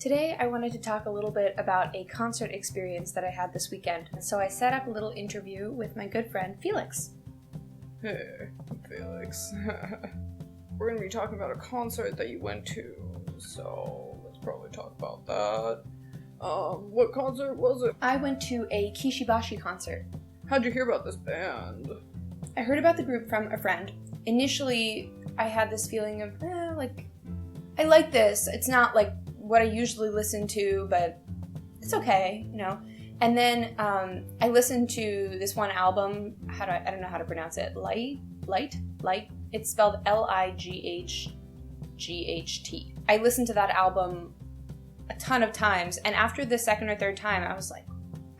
Today I wanted to talk a little bit about a concert experience that I had this weekend. So I set up a little interview with my good friend Felix. Hey, Felix. We're gonna be talking about a concert that you went to, so let's probably talk about that. What concert was it? I went to a Kishi Bashi concert. How'd you hear about this band? I heard about the group from a friend. Initially, I had this feeling of, I like this. It's not like what I usually listen to, but it's okay, you know. And then I listened to this one album. I don't know how to pronounce it. Light. It's spelled Lighghght. I listened to that album a ton of times, and after the second or third time, I was like,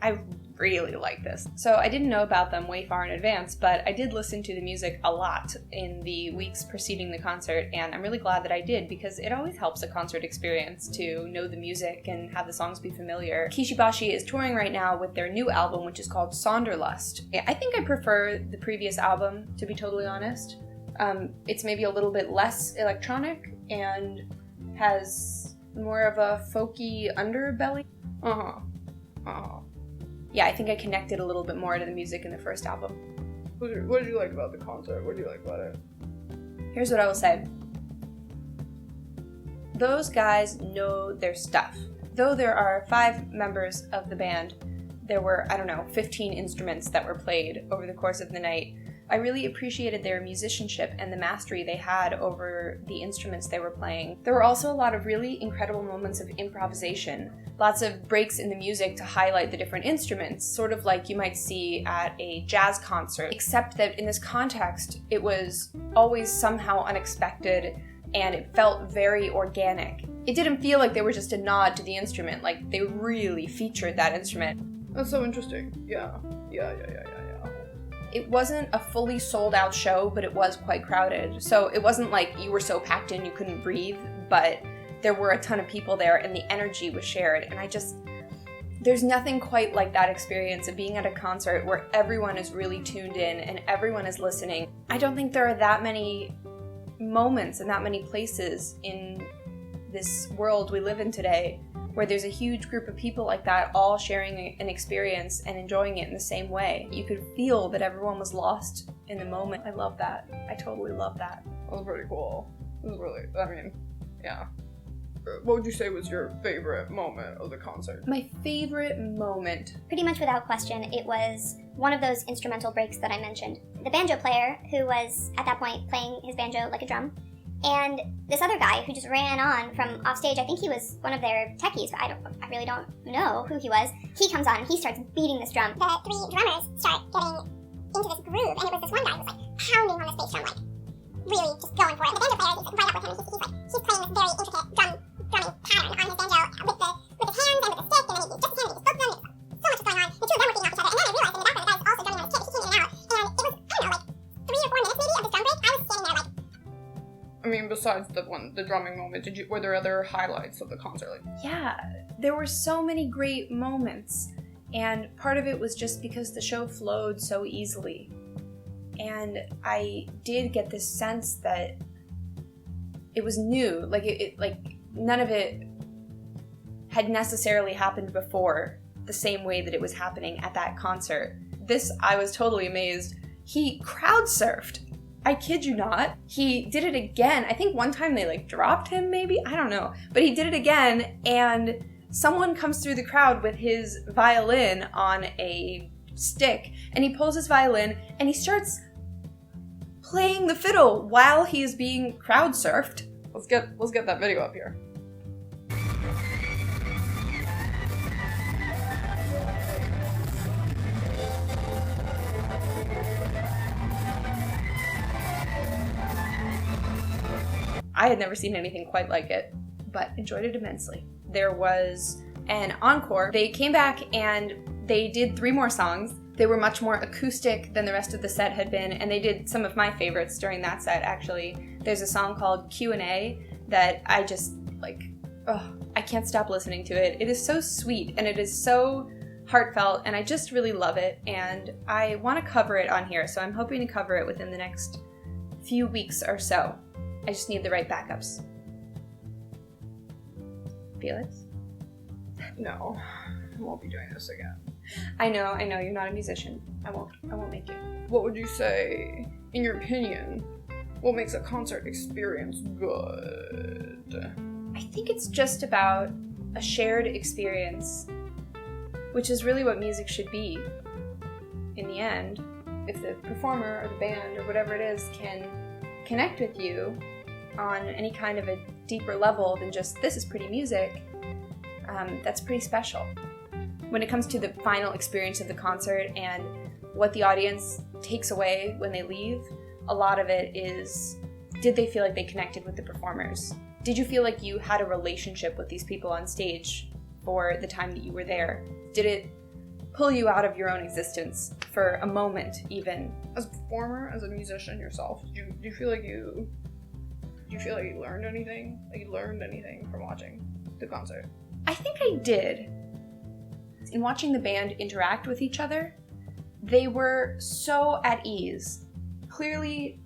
I really like this. So I didn't know about them way far in advance, but I did listen to the music a lot in the weeks preceding the concert, and I'm really glad that I did, because it always helps a concert experience to know the music and have the songs be familiar. Kishi Bashi is touring right now with their new album, which is called Sonderlust. I think I prefer the previous album, to be totally honest. It's maybe a little bit less electronic and has more of a folky underbelly. Yeah, I think I connected a little bit more to the music in the first album. What did you like about the concert? What did you like about it? Here's what I will say. Those guys know their stuff. Though there are 5 members of the band, there were, 15 instruments that were played over the course of the night. I really appreciated their musicianship and the mastery they had over the instruments they were playing. There were also a lot of really incredible moments of improvisation, lots of breaks in the music to highlight the different instruments, sort of like you might see at a jazz concert, except that in this context, it was always somehow unexpected and it felt very organic. It didn't feel like they were just a nod to the instrument, like they really featured that instrument. That's so interesting. Yeah. It wasn't a fully sold out show, but it was quite crowded. So it wasn't like you were so packed in you couldn't breathe, but there were a ton of people there and the energy was shared. And there's nothing quite like that experience of being at a concert where everyone is really tuned in and everyone is listening. I don't think there are that many moments and that many places in this world we live in today where there's a huge group of people like that all sharing an experience and enjoying it in the same way. You could feel that everyone was lost in the moment. I love that. I totally love that. That was pretty cool. It was really, yeah. What would you say was your favorite moment of the concert? My favorite moment? Pretty much without question, it was one of those instrumental breaks that I mentioned. The banjo player, who was at that point playing his banjo like a drum, and this other guy who just ran on from off stage. I think he was one of their techies, but I really don't know who he was. He comes on and he starts beating this drum. The 3 drummers start getting into this groove, and it was this one guy who was like pounding on this bass drum, like really just going for it. The banjo player is right up with him. He's playing this very intricate drumming pattern on his banjo with his hands and with the stick, and then he just both of them. So much is going on. The 2 of them were feeding off each other, and then I realized in the background the guy was also drumming on his stick. He came in and out, and it was 3 or 4 minutes maybe of this drum break. I was standing there like. Besides the drumming moment, were there other highlights of the concert? Yeah, there were so many great moments, and part of it was just because the show flowed so easily. And I did get this sense that it was new, like none of it had necessarily happened before the same way that it was happening at that concert. I was totally amazed. He crowd surfed. I kid you not. He did it again. I think one time they dropped him maybe? I don't know. But he did it again, and someone comes through the crowd with his violin on a stick, and he pulls his violin and he starts playing the fiddle while he is being crowd surfed. Let's get that video up here. I had never seen anything quite like it, but enjoyed it immensely. There was an encore. They came back and they did 3 more songs. They were much more acoustic than the rest of the set had been, and they did some of my favorites during that set, actually. There's a song called Q&A that I just, I can't stop listening to it. It is so sweet, and it is so heartfelt, and I just really love it, and I want to cover it on here, so I'm hoping to cover it within the next few weeks or so. I just need the right backups. Felix? No, I won't be doing this again. I know, you're not a musician. I won't make you. What would you say, in your opinion, what makes a concert experience good? I think it's just about a shared experience, which is really what music should be. In the end, if the performer or the band or whatever it is can connect with you on any kind of a deeper level than just, this is pretty music, that's pretty special. When it comes to the final experience of the concert and what the audience takes away when they leave, a lot of it is, did they feel like they connected with the performers? Did you feel like you had a relationship with these people on stage for the time that you were there? Did it pull you out of your own existence for a moment, even? As a performer, as a musician yourself, do you feel like you learned anything? Like you learned anything from watching the concert? I think I did. In watching the band interact with each other, they were so at ease. Clearly,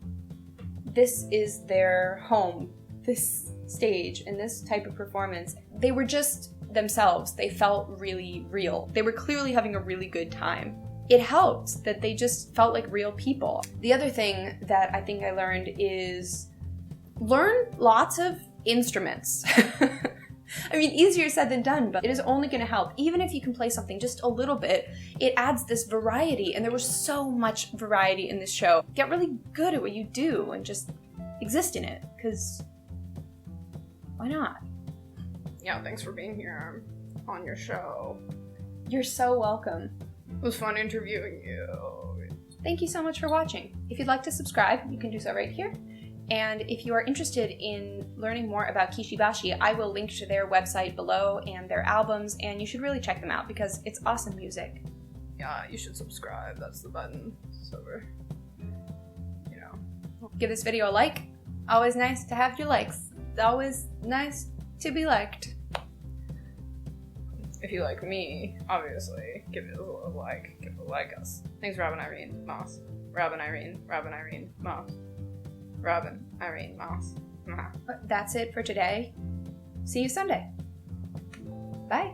this is their home, this stage, and this type of performance. They were just themselves. They felt really real. They were clearly having a really good time. It helped that they just felt like real people. The other thing that I think I learned is learn lots of instruments. I mean, easier said than done, but it is only going to help. Even if you can play something just a little bit, it adds this variety, and there was so much variety in this show. Get really good at what you do and just exist in it, because why not? Yeah, thanks for being here on your show. You're so welcome. It was fun interviewing you. Thank you so much for watching. If you'd like to subscribe, you can do so right here. And if you are interested in learning more about Kishi Bashi, I will link to their website below and their albums, and you should really check them out because it's awesome music. Yeah, you should subscribe. That's the button. It's over. Give this video a like. Always nice to have your likes. It's always nice to be liked. If you like me, obviously, give it a little like. Give it a like us. Thanks, Robin, Irene, Moss. Robin, Irene, Moss. Robin, Irene, Moss. That's it for today. See you Sunday. Bye.